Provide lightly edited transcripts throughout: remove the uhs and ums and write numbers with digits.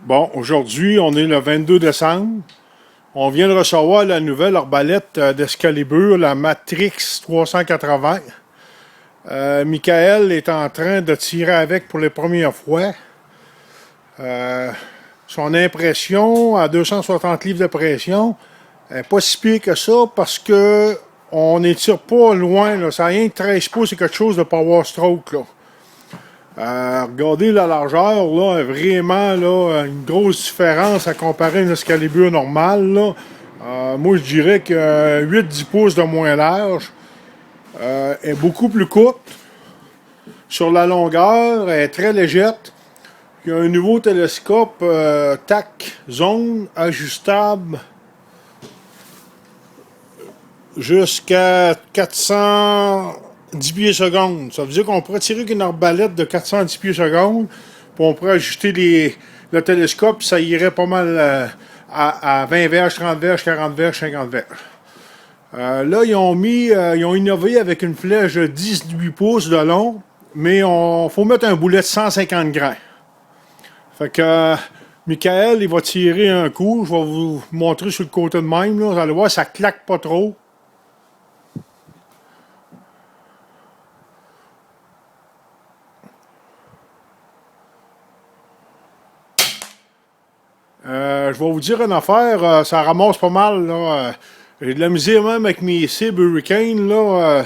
Bon, aujourd'hui, on est le 22 décembre. On vient de recevoir la nouvelle arbalète d'Excalibur, la Matrix 380. Michael est en train de tirer avec pour les premières fois. Son impression à 260 livres de pression n'est pas si pire que ça parce que on n'étire pas loin. Là. Ça n'a rien de 13 pouces, c'est quelque chose de power stroke. Là. Regardez la largeur, là, vraiment là, une grosse différence à comparer à une Excalibur normale. Là. Moi, je dirais que 8-10 pouces de moins large est beaucoup plus courte. Sur la longueur, elle est très légère. Il y a un nouveau télescope TAC zone ajustable jusqu'à 410 pieds secondes. Ça veut dire qu'on pourrait tirer qu'une arbalète de 410 pieds secondes, puis on pourrait ajuster le télescope, puis ça irait pas mal à 20 verges, 30 verges, 40 verges, 50 verges. Là, ils ont innové avec une flèche de 18 pouces de long, mais il faut mettre un boulet de 150 grains. Fait que Michael, il va tirer un coup. Je vais vous montrer sur le côté de même. Là. Vous allez voir, ça claque pas trop. Je vais vous dire une affaire. Ça ramasse pas mal. Là. J'ai de la misère même avec mes cibles Hurricane. Là.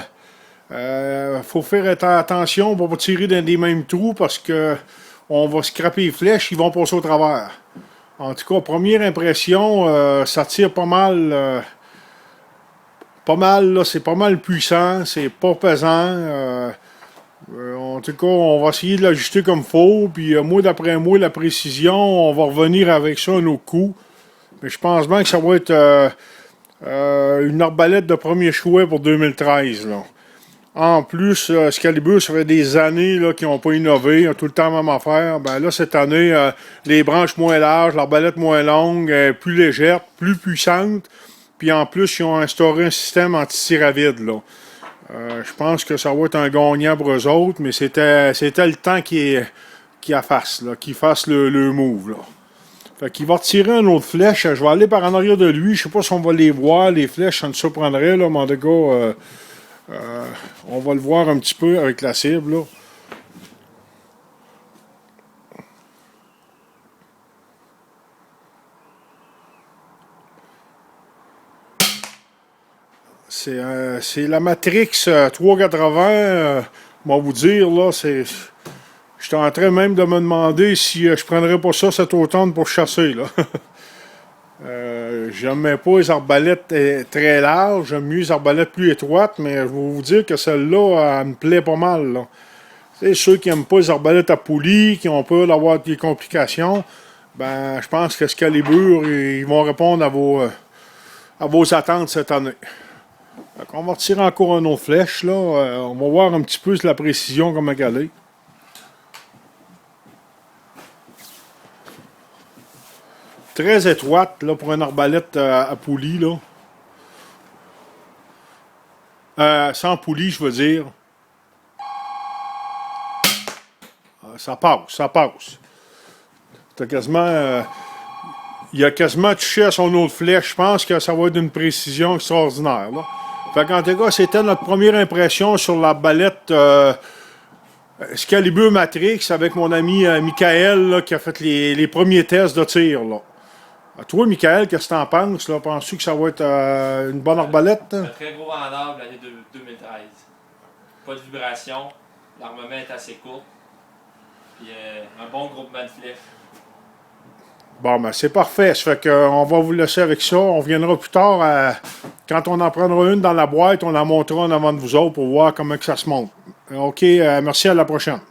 Faut faire attention pour ne pas tirer dans les mêmes trous parce que on va scraper les flèches, ils vont passer au travers. En tout cas, première impression, ça tire pas mal. Pas mal, là, c'est pas mal puissant, c'est pas pesant. En tout cas, on va essayer de l'ajuster comme il faut. Puis, moi, d'après moi, la précision, on va revenir avec ça à nos coups. Mais je pense bien que ça va être une arbalète de premier choix pour 2013. Là. En plus, Excalibur, ça fait des années là, qu'ils n'ont pas innové, ils ont tout le temps la même affaire. Ben là, cette année, les branches moins larges, l'arbalète moins longue, plus légère, plus puissante. Puis en plus, ils ont instauré un système anti-tir à vide. Là. Je pense que ça va être un gagnant pour eux autres, mais c'était le temps qu'ils fassent le move. Là. Fait qu'il va retirer une autre flèche. Je vais aller par en arrière de lui. Je sais pas si on va les voir, les flèches, ça me surprendrait, là, mais en tout cas... on va le voir un petit peu avec la cible. Là. C'est la Matrix 380. On va vous dire, là, j'étais en train même de me demander si je prendrais pas ça cet automne pour chasser. Là. J'aimais pas les arbalètes très larges, j'aime mieux les arbalètes plus étroites, mais je vais vous dire que celle-là, elle me plaît pas mal. Là. Ceux qui n'aiment pas les arbalètes à poulie, qui ont peur d'avoir des complications, ben je pense qu'Excalibur, ils vont répondre à vos attentes cette année. On va retirer encore une autre flèche. Là. On va voir un petit peu la précision, comment elle est. Très étroite là, pour une arbalète à poulie. Là. Sans poulie, je veux dire. Ça passe. T'as quasiment... il a quasiment touché à son autre flèche. Je pense que ça va être d'une précision extraordinaire. Là. Fait qu'en tout cas, c'était notre première impression sur l'arbalète Excalibur Matrix avec mon ami Michael là, qui a fait les premiers tests de tir. Là. Toi, Michael, qu'est-ce que t'en penses? Penses-tu que ça va être une bonne arbalète? Un très gros vendeur de l'année 2013. Pas de vibration, l'armement est assez court. Puis un bon groupement de flèches. Bon, ben c'est parfait. Ça fait qu'on va vous laisser avec ça. On viendra plus tard. Quand on en prendra une dans la boîte, on la montrera en avant de vous autres pour voir comment que ça se monte. OK, merci, à la prochaine.